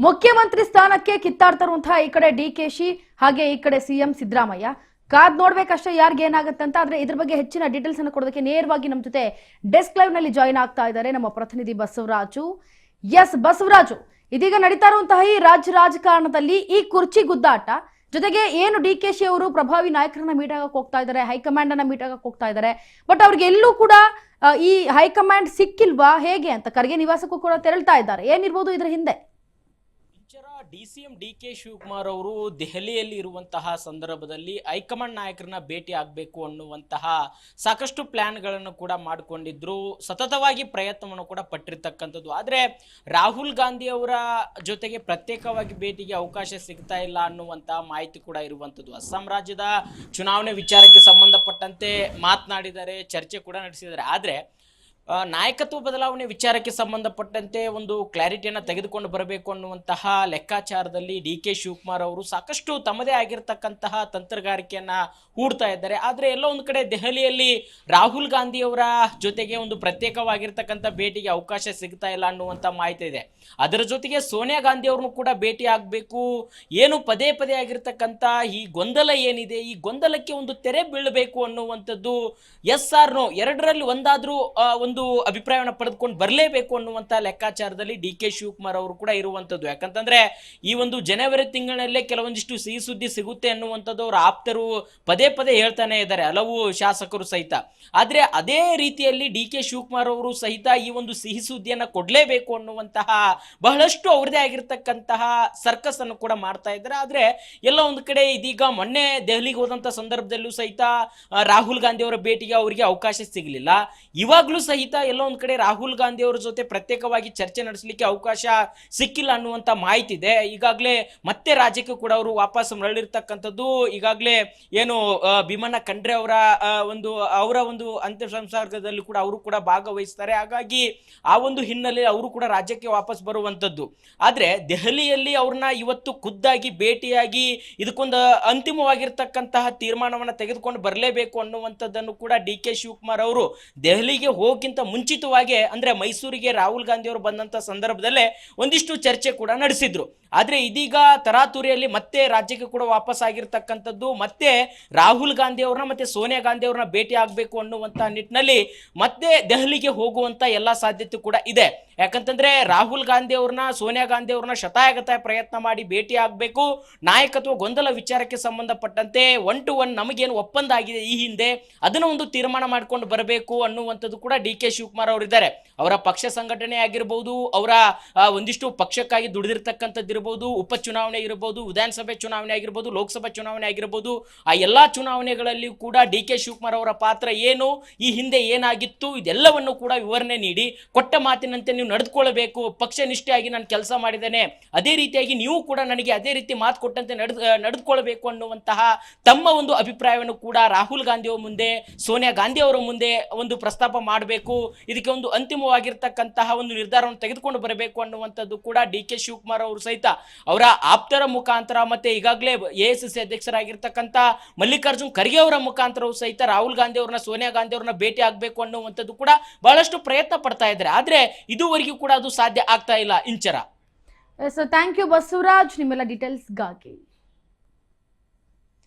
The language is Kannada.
ಮುಖ್ಯಮಂತ್ರಿ ಸ್ಥಾನಕ್ಕೆ ಕಿತ್ತಾಡ್ತಿರುವಂತಹ ಈ ಕಡೆ ಡಿಕೆಶಿ ಹಾಗೆ ಈ ಕಡೆ ಸಿಎಂ ಸಿದ್ದರಾಮಯ್ಯ ಕಾದ್ ನೋಡ್ಬೇಕಷ್ಟೇ ಯಾರಿಗೆ ಏನಾಗುತ್ತೆ ಅಂತ. ಆದ್ರೆ ಇದ್ರ ಬಗ್ಗೆ ಹೆಚ್ಚಿನ ಡೀಟೇಲ್ಸ್ ಅನ್ನು ಕೊಡೋದಕ್ಕೆ ನೇರವಾಗಿ ನಮ್ಮ ಜೊತೆ ಡೆಸ್ಕ್ ಲೈವ್ ನಲ್ಲಿ ಜಾಯಿನ್ ಆಗ್ತಾ ಇದ್ದಾರೆ ನಮ್ಮ ಪ್ರತಿನಿಧಿ ಬಸವರಾಜು. ಎಸ್ ಬಸವರಾಜು, ಇದೀಗ ನಡೀತಾ ಇರುವಂತಹ ಈ ರಾಜ್ಯ ರಾಜಕಾರಣದಲ್ಲಿ ಈ ಕುರ್ಚಿ ಗುದ್ದಾಟ ಜೊತೆಗೆ ಏನು ಡಿಕೆಶಿ ಅವರು ಪ್ರಭಾವಿ ನಾಯಕರನ್ನ ಮೀಟ್ ಆಗಕ್ಕೆ ಹೋಗ್ತಾ ಇದ್ದಾರೆ, ಹೈಕಮಾಂಡ್ ಅನ್ನ ಮೀಟ್ ಆಗಕ್ಕೆ ಹೋಗ್ತಾ ಇದ್ದಾರೆ. ಬಟ್ ಅವ್ರಿಗೆ ಎಲ್ಲೂ ಕೂಡ ಈ ಹೈಕಮಾಂಡ್ ಸಿಕ್ಕಿಲ್ವಾ ಹೇಗೆ ಅಂತ ಖರ್ಗೆ ನಿವಾಸಕ್ಕೂ ಕೂಡ ತೆರಳ್ತಾ ಇದ್ದಾರೆ. ಏನಿರ್ಬೋದು ಇದ್ರ ಹಿಂದೆ? ಡಿಸಿಎಂ ಡಿಕೆ ಶಿವಕುಮಾರ್ ಅವರು ದೆಹಲಿಯಲ್ಲಿ ಇರುವಂತಹ ಸಂದರ್ಭದಲ್ಲಿ ಹೈಕಮಾಂಡ್ ನಾಯಕರನ್ನ ಭೇಟಿ ಆಗಬೇಕು ಅನ್ನುವಂತಹ ಸಾಕಷ್ಟು ಪ್ಲಾನ್ಗಳನ್ನು ಕೂಡ ಮಾಡಿಕೊಂಡಿದ್ರು, ಸತತವಾಗಿ ಪ್ರಯತ್ನವನ್ನು ಕೂಡ ಪಟ್ಟಿರ್ತಕ್ಕಂಥದ್ದು. ಆದರೆ ರಾಹುಲ್ ಗಾಂಧಿ ಅವರ ಜೊತೆಗೆ ಪ್ರತ್ಯೇಕವಾಗಿ ಭೇಟಿಗೆ ಅವಕಾಶ ಸಿಗ್ತಾ ಇಲ್ಲ ಅನ್ನುವಂತಹ ಮಾಹಿತಿ ಕೂಡ ಇರುವಂಥದ್ದು. ಅಸ್ಸಾಂ ರಾಜ್ಯದ ಚುನಾವಣೆ ವಿಚಾರಕ್ಕೆ ಸಂಬಂಧಪಟ್ಟಂತೆ ಮಾತನಾಡಿದ್ದಾರೆ, ಚರ್ಚೆ ಕೂಡ ನಡೆಸಿದ್ದಾರೆ. ಆದರೆ ನಾಯಕತ್ವ ಬದಲಾವಣೆ ವಿಚಾರಕ್ಕೆ ಸಂಬಂಧಪಟ್ಟಂತೆ ಒಂದು ಕ್ಲಾರಿಟಿಯನ್ನು ತೆಗೆದುಕೊಂಡು ಬರಬೇಕು ಅನ್ನುವಂತಹ ಲೆಕ್ಕಾಚಾರದಲ್ಲಿ ಡಿ ಕೆ ಶಿವಕುಮಾರ್ ಅವರು ಸಾಕಷ್ಟು ತಮ್ಮದೇ ಆಗಿರತಕ್ಕಂತಹ ತಂತ್ರಗಾರಿಕೆಯನ್ನು ಹೂಡ್ತಾ ಇದ್ದಾರೆ. ಆದರೆ ಎಲ್ಲೋ ಒಂದು ಕಡೆ ದೆಹಲಿಯಲ್ಲಿ ರಾಹುಲ್ ಗಾಂಧಿ ಅವರ ಜೊತೆಗೆ ಒಂದು ಪ್ರತ್ಯೇಕವಾಗಿರ್ತಕ್ಕಂಥ ಭೇಟಿಗೆ ಅವಕಾಶ ಸಿಗ್ತಾ ಇಲ್ಲ ಅನ್ನುವಂಥ ಮಾಹಿತಿ ಇದೆ. ಅದರ ಜೊತೆಗೆ ಸೋನಿಯಾ ಗಾಂಧಿ ಅವ್ರನ್ನು ಕೂಡ ಭೇಟಿ ಆಗಬೇಕು, ಏನು ಪದೇ ಪದೇ ಆಗಿರ್ತಕ್ಕಂಥ ಈ ಗೊಂದಲ ಏನಿದೆ, ಈ ಗೊಂದಲಕ್ಕೆ ಒಂದು ತೆರೆ ಬೀಳಬೇಕು ಅನ್ನುವಂಥದ್ದು ಎಸ್ ಆರ್ ನೋ ಎರಡರಲ್ಲಿ ಒಂದಾದ್ರೂ ಒಂದು ಅಭಿಪ್ರಾಯವನ್ನು ಪಡೆದುಕೊಂಡು ಬರಲೇಬೇಕು ಅನ್ನುವಂಥ ಲೆಕ್ಕಾಚಾರದಲ್ಲಿ ಡಿ ಕೆ ಶಿವಕುಮಾರ್ ಅವರು ಕೂಡ ಇರುವಂಥದ್ದು. ಯಾಕಂತಂದ್ರೆ ಈ ಒಂದು ಜನವರಿ ತಿಂಗಳಲ್ಲೇ ಕೆಲವೊಂದಿಷ್ಟು ಸಿಹಿ ಸುದ್ದಿ ಸಿಗುತ್ತೆ ಅನ್ನುವಂಥದ್ದು ಅವರ ಆಪ್ತರು ಪದೇ ಪದೇ ಹೇಳ್ತಾನೆ ಇದ್ದಾರೆ, ಹಲವು ಶಾಸಕರು ಸಹಿತ. ಆದ್ರೆ ಅದೇ ರೀತಿಯಲ್ಲಿ ಡಿ ಕೆ ಶಿವಕುಮಾರ್ ಅವರು ಸಹಿತ ಈ ಒಂದು ಸಿಹಿ ಸುದ್ದಿಯನ್ನು ಕೊಡಲೇಬೇಕು ಅನ್ನುವಂತಹ ಬಹಳಷ್ಟು ಅವರದೇ ಆಗಿರ್ತಕ್ಕಂತಹ ಸರ್ಕಸ್ ಅನ್ನು ಕೂಡ ಮಾಡ್ತಾ ಇದ್ದಾರೆ. ಆದ್ರೆ ಎಲ್ಲ ಒಂದು ಕಡೆ ಇದೀಗ ಮೊನ್ನೆ ದೆಹಲಿಗೆ ಹೋದಂತ ಸಂದರ್ಭದಲ್ಲೂ ಸಹಿತ ರಾಹುಲ್ ಗಾಂಧಿ ಅವರ ಭೇಟಿಗೆ ಅವರಿಗೆ ಅವಕಾಶ ಸಿಗಲಿಲ್ಲ. ಇವಾಗಲೂ ಸಹಿತ ಎಲ್ಲ ಒಂದು ಕಡೆ ರಾಹುಲ್ ಗಾಂಧಿ ಅವರ ಜೊತೆ ಪ್ರತ್ಯೇಕವಾಗಿ ಚರ್ಚೆ ನಡೆಸಲಿಕ್ಕೆ ಅವಕಾಶ ಸಿಕ್ಕಿಲ್ಲ ಅನ್ನುವಂತ ಮಾಹಿತಿ ಇದೆ. ಈಗಾಗಲೇ ಮತ್ತೆ ರಾಜ್ಯಕ್ಕೆ ಕೂಡ ಅವರು ವಾಪಸ್ ಮರಳಿರ್ತಕ್ಕಂಥದ್ದು. ಈಗಾಗಲೇ ಏನು ಭೀಮಣ್ಣ ಖಂಡ್ರೆ ಅವರ ಒಂದು ಅಂತ್ಯ ಸಂಸ್ಕಾರದಲ್ಲಿ ಕೂಡ ಅವರು ಕೂಡ ಭಾಗವಹಿಸ್ತಾರೆ. ಹಾಗಾಗಿ ಆ ಒಂದು ಹಿನ್ನೆಲೆ ಅವರು ಕೂಡ ರಾಜ್ಯಕ್ಕೆ ವಾಪಸ್ ಬರುವಂತದ್ದು. ಆದ್ರೆ ದೆಹಲಿಯಲ್ಲಿ ಅವ್ರನ್ನ ಇವತ್ತು ಖುದ್ದಾಗಿ ಭೇಟಿಯಾಗಿ ಇದಕ್ಕೊಂದು ಅಂತಿಮವಾಗಿರ್ತಕ್ಕಂತಹ ತೀರ್ಮಾನವನ್ನು ತೆಗೆದುಕೊಂಡು ಬರಲೇಬೇಕು ಅನ್ನುವಂಥದ್ದನ್ನು ಕೂಡ ಡಿ ಕೆ ಶಿವಕುಮಾರ್ ಅವರು ದೆಹಲಿಗೆ ಹೋಗಿಂತ ಮುಂಚಿತವಾಗಿ ಅಂದ್ರೆ ಮೈಸೂರಿಗೆ ರಾಹುಲ್ ಗಾಂಧಿ ಅವರು ಬಂದಂತ ಸಂದರ್ಭದಲ್ಲೇ ಒಂದಿಷ್ಟು ಚರ್ಚೆ ಕೂಡ ನಡೆಸಿದ್ರು. ಆದ್ರೆ ಇದೀಗ ತರಾತುರಿಯಲ್ಲಿ ಮತ್ತೆ ರಾಜ್ಯಕ್ಕೆ ಕೂಡ ವಾಪಸ್ ಆಗಿರ್ತಕ್ಕಂಥದ್ದು, ಮತ್ತೆ ರಾಹುಲ್ ಗಾಂಧಿ ಅವ್ರನ್ನ ಮತ್ತೆ ಸೋನಿಯಾ ಗಾಂಧಿ ಅವ್ರನ್ನ ಭೇಟಿ ಆಗಬೇಕು ಅನ್ನುವಂತ ನಿಟ್ಟಿನಲ್ಲಿ ಮತ್ತೆ ದೆಹಲಿಗೆ ಹೋಗುವಂತ ಎಲ್ಲಾ ಸಾಧ್ಯತೆ ಕೂಡ ಇದೆ. ಯಾಕಂತಂದ್ರೆ ರಾಹುಲ್ ಗಾಂಧಿ ಅವ್ರನ್ನ ಸೋನಿಯಾ ಗಾಂಧಿ ಅವ್ರನ್ನ ಶತಾಯಗತಾಯ ಪ್ರಯತ್ನ ಮಾಡಿ ಭೇಟಿ ಆಗಬೇಕು, ನಾಯಕತ್ವ ಗೊಂದಲ ವಿಚಾರಕ್ಕೆ ಸಂಬಂಧಪಟ್ಟಂತೆ 1 to 1 ನಮಗೇನು ಒಪ್ಪಂದ ಆಗಿದೆ ಈ ಹಿಂದೆ ಅದನ್ನ ಒಂದು ತೀರ್ಮಾನ ಮಾಡ್ಕೊಂಡು ಬರಬೇಕು ಅನ್ನುವಂಥದ್ದು ಕೂಡ ಡಿ ಕೆ ಶಿವಕುಮಾರ್ ಅವರು ಇದ್ದಾರೆ. ಅವರ ಪಕ್ಷ ಸಂಘಟನೆ ಆಗಿರ್ಬೋದು, ಅವರ ಒಂದಿಷ್ಟು ಪಕ್ಷಕ್ಕಾಗಿ ದುಡಿದಿರ್ತಕ್ಕಂಥದ್ದು ಇರಬಹುದು, ಉಪಚುನಾವಣೆ ಇರಬಹುದು, ವಿಧಾನಸಭೆ ಚುನಾವಣೆ ಆಗಿರ್ಬೋದು, ಲೋಕಸಭಾ ಚುನಾವಣೆ ಆಗಿರ್ಬೋದು, ಆ ಎಲ್ಲಾ ಚುನಾವಣೆಗಳಲ್ಲಿ ಕೂಡ ಡಿ ಕೆ ಶಿವಕುಮಾರ್ ಅವರ ಪಾತ್ರ ಏನು, ಈ ಹಿಂದೆ ಏನಾಗಿತ್ತು, ಇದೆಲ್ಲವನ್ನು ಕೂಡ ವಿವರಣೆ ನೀಡಿ ಕೊಟ್ಟ ಮಾತಿನಂತೆ ನೀವು ನಡೆದುಕೊಳ್ಳಬೇಕು, ಪಕ್ಷ ನಿಷ್ಠೆಯಾಗಿ ನಾನು ಕೆಲಸ ಮಾಡಿದ್ದೇನೆ, ಅದೇ ರೀತಿಯಾಗಿ ನೀವು ಕೂಡ ನನಗೆ ಅದೇ ರೀತಿ ಮಾತು ಕೊಟ್ಟಂತೆ ನಡೆದುಕೊಳ್ಳಬೇಕು ಅನ್ನುವಂತಹ ತಮ್ಮ ಒಂದು ಅಭಿಪ್ರಾಯವನ್ನು ಕೂಡ ರಾಹುಲ್ ಗಾಂಧಿ ಅವರ ಮುಂದೆ, ಸೋನಿಯಾ ಗಾಂಧಿ ಅವರ ಮುಂದೆ ಒಂದು ಪ್ರಸ್ತಾಪ ಮಾಡಬೇಕು, ಇದಕ್ಕೆ ಒಂದು ಅಂತಿಮವಾಗಿರ್ತಕ್ಕಂತಹ ಒಂದು ನಿರ್ಧಾರವನ್ನು ತೆಗೆದುಕೊಂಡು ಬರಬೇಕು ಅನ್ನುವಂಥದ್ದು ಕೂಡ ಡಿ ಕೆ ಶಿವಕುಮಾರ್ ಅವರು ಸಹಿತ ಅವರ ಆಪ್ತರ ಮುಖಾಂತರ ಮತ್ತೆ ಈಗಾಗಲೇ ಎಐಸಿಸಿ ಅಧ್ಯಕ್ಷರಾಗಿರ್ತಕ್ಕಂಥ ಮಲ್ಲಿಕಾರ್ಜುನ್ ಖರ್ಗೆ ಅವರ ಮುಖಾಂತರವೂ ಸಹಿತ ರಾಹುಲ್ ಗಾಂಧಿ ಅವ್ರನ್ನ ಸೋನಿಯಾ ಗಾಂಧಿ ಅವ್ರನ್ನ ಭೇಟಿ ಆಗಬೇಕು ಅನ್ನುವಂಥದ್ದು ಕೂಡ ಬಹಳಷ್ಟು ಪ್ರಯತ್ನ ಪಡ್ತಾ ಇದ್ದಾರೆ. ಆದ್ರೆ ಇದುವರೆಗೂ ಕೂಡ ಅದು ಸಾಧ್ಯ ಆಗ್ತಾ ಇಲ್ಲ. ಇಂಚರ. ಥ್ಯಾಂಕ್ ಯು ಬಸವರಾಜ್ ನಿಮ್ಮೆಲ್ಲ ಡೀಟೇಲ್ಸ್ಗಾಗಿ.